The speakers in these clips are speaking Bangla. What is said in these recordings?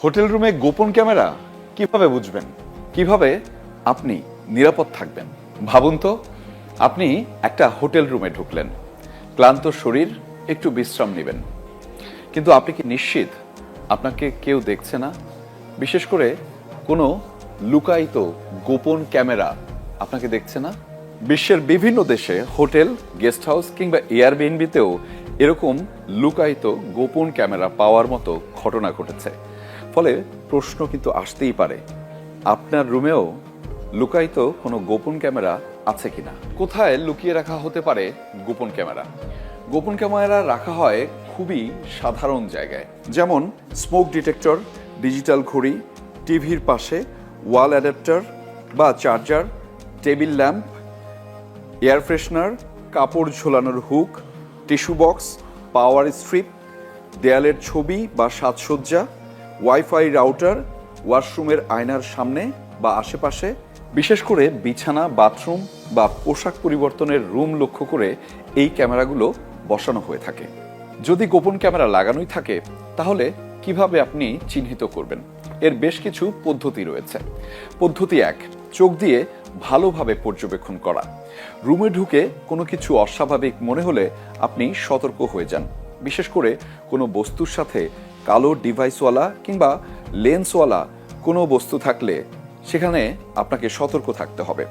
হোটেল রুমে গোপন ক্যামেরা কিভাবে বুঝবেন, কিভাবে আপনি নিরাপদ থাকবেন? ভাবুন তো, আপনি একটা হোটেল রুমে ঢুকলেন, ক্লান্ত শরীর, একটু বিশ্রাম নেবেন, কিন্তু আপনি কি নিশ্চিত আপনাকে কেউ দেখছে না? বিশেষ করে কোনো লুকায়িত গোপন ক্যামেরা আপনাকে দেখছে না? বিশ্বের বিভিন্ন দেশে হোটেল, গেস্ট হাউস কিংবা এয়ারবিএনবিতেও এরকম লুকায়িত গোপন ক্যামেরা পাওয়ার মতো ঘটনা ঘটেছে। ফলে প্রশ্ন কিন্তু আসতেই পারে, আপনার রুমেও লুকায়িত কোনো গোপন ক্যামেরা আছে কিনা? কোথায় লুকিয়ে রাখা হতে পারে গোপন ক্যামেরা? গোপন ক্যামেরা রাখা হয় খুবই সাধারণ জায়গায়, যেমন স্মোক ডিটেক্টর, ডিজিটাল ঘড়ি, টিভির পাশে, ওয়াল অ্যাডাপ্টার বা charger, table lamp, air freshener, কাপড় ঝোলানোর হুক, টিস্যু বক্স, পাওয়ার স্ট্রিপ, দেয়ালের ছবি বা সাজসজ্জা, ওয়াইফাই রাউটার, ওয়াশরুমের আয়নার সামনে বা আশেপাশে। বিশেষ করে বিছানা, বাথরুম বা পোশাক পরিবর্তনের রুম লক্ষ্য করে এই ক্যামেরাগুলো বসানো হয়ে থাকে। যদি গোপন ক্যামেরা লাগানোই থাকে, তাহলে কিভাবে আপনি চিহ্নিত করবেন? এর বেশ কিছু পদ্ধতি রয়েছে। পদ্ধতি 1, চোখ দিয়ে ভালোভাবে পর্যবেক্ষণ করা। রুমে ঢুকে কোনো কিছু অস্বাভাবিক মনে হলে আপনি সতর্ক হয়ে যান। বিশেষ করে কোনো বস্তুর সাথে কালো ডিভাইসওয়ালা কিংবা লেন্সওয়ালা কোনো বস্তু থাকলে সেখানে আপনাকে সতর্ক থাকতে হবে।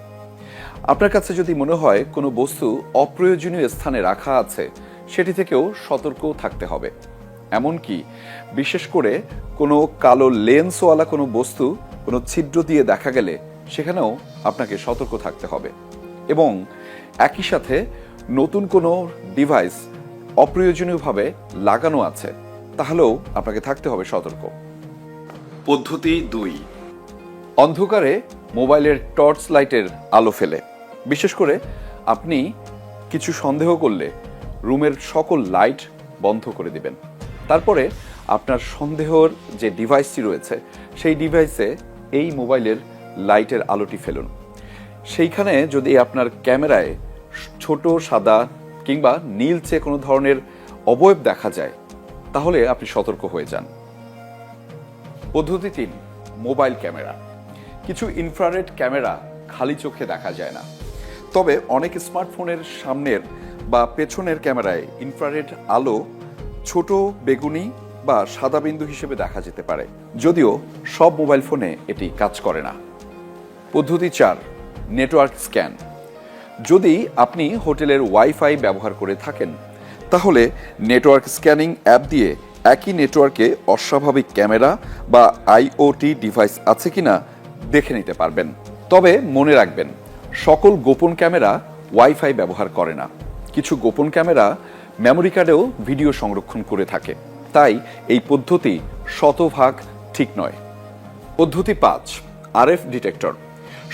আপনার কাছে যদি মনে হয় কোনো বস্তু অপ্রয়োজনীয় স্থানে রাখা আছে, সেটি থেকেও সতর্ক থাকতে হবে। এমনকি বিশেষ করে কোনো কালো লেন্সওয়ালা কোনো বস্তু কোনো ছিদ্র দিয়ে দেখা গেলে সেখানেও আপনাকে সতর্ক থাকতে হবে। এবং একই সাথে নতুন কোনো ডিভাইস অপ্রয়োজনীয়ভাবে লাগানো আছে, তাহলেও আপনাকে থাকতে হবে সতর্ক। পদ্ধতি 2, অন্ধকারে মোবাইলের টর্চ লাইটের আলো ফেলে। বিশেষ করে আপনি কিছু সন্দেহ করলে রুমের সকল লাইট বন্ধ করে দিবেন। তারপরে আপনার সন্দেহের যে ডিভাইসটি রয়েছে সেই ডিভাইসে এই মোবাইলের লাইটের আলোটি ফেলুন। সেইখানে যদি আপনার ক্যামেরায় ছোট সাদা কিংবা নীলচে কোনো ধরনের অবয়ব দেখা যায়, তাহলে আপনি সতর্ক হয়ে যান। পদ্ধতি 3, মোবাইল ক্যামেরা। কিছু ইনফ্রারেড ক্যামেরা খালি চোখে দেখা যায় না, তবে অনেক স্মার্টফোনের সামনের বা পেছনের ক্যামেরায় ইনফ্রারেড আলো ছোট বেগুনি বা সাদা বিন্দু হিসেবে দেখা যেতে পারে, যদিও সব মোবাইল ফোনে এটি কাজ করে না। পদ্ধতি 4, নেটওয়ার্ক স্ক্যান। যদি আপনি হোটেলের ওয়াইফাই ব্যবহার করে থাকেন, তাহলে নেটওয়ার্ক স্ক্যানিং অ্যাপ দিয়ে একই নেটওয়ার্কে অস্বাভাবিক ক্যামেরা বা আইওটি ডিভাইস আছে কিনা দেখে নিতে পারবেন। তবে মনে রাখবেন, সকল গোপন ক্যামেরা ওয়াইফাই ব্যবহার করে না। কিছু গোপন ক্যামেরা মেমোরি কার্ডেও ভিডিও সংরক্ষণ করে থাকে, তাই এই পদ্ধতি শতভাগ ঠিক নয়। পদ্ধতি 5, আরএফ ডিটেক্টর।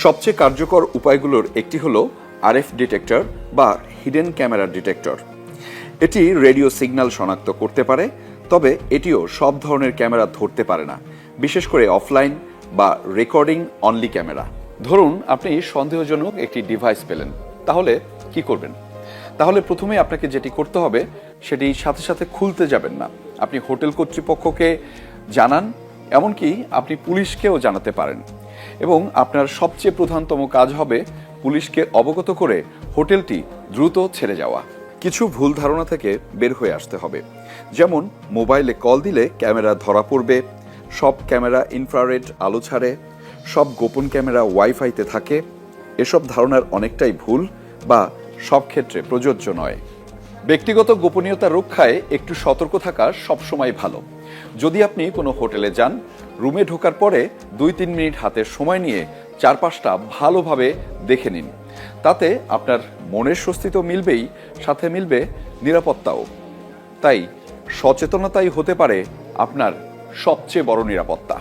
সবচেয়ে কার্যকর উপায়গুলোর একটি হলো আরএফ ডিটেক্টর বা হিডেন ক্যামেরা ডিটেক্টর। এটি রেডিও সিগন্যাল শনাক্ত করতে পারে, তবে এটিও সব ধরনের ক্যামেরা ধরতে পারে না, বিশেষ করে অফলাইন বা রেকর্ডিং অনলি ক্যামেরা। ধরুন আপনি সন্দেহজনক একটি ডিভাইস পেলেন, তাহলে কি করবেন? তাহলে প্রথমে আপনাকে যেটি করতে হবে সেটি সাথে সাথে খুলতে যাবেন না। আপনি হোটেল কর্তৃপক্ষকে জানান, এমনকি আপনি পুলিশকেও জানাতে পারেন। এবং আপনার সবচেয়ে প্রধানতম কাজ হবে পুলিশকে অবগত করে হোটেলটি দ্রুত ছেড়ে যাওয়া। কিছু ভুল ধারণা থেকে বের হয়ে আসতে হবে, যেমন মোবাইলে কল দিলে ক্যামেরা ধরা পড়বে, সব ক্যামেরা ইনফ্রারেড আলো ছাড়ে, সব গোপন ক্যামেরা ওয়াইফাইতে থাকে। এসব ধারণার অনেকটাই ভুল বা সব ক্ষেত্রে প্রযোজ্য নয়। ব্যক্তিগত গোপনীয়তা রক্ষায় একটু সতর্ক থাকা সবসময় ভালো। যদি আপনি কোনো হোটেলে যান, রুমে ঢোকার পরে 2-3 মিনিট হাতে সময় নিয়ে চারপাশটা ভালোভাবে দেখে নিন। তাতে আপনার মনের স্বস্তি তো মিলবেই, সাথে মিলবে নিরাপত্তাও। তাই সচেতনতাই হতে পারে আপনার সবচেয়ে বড় নিরাপত্তা।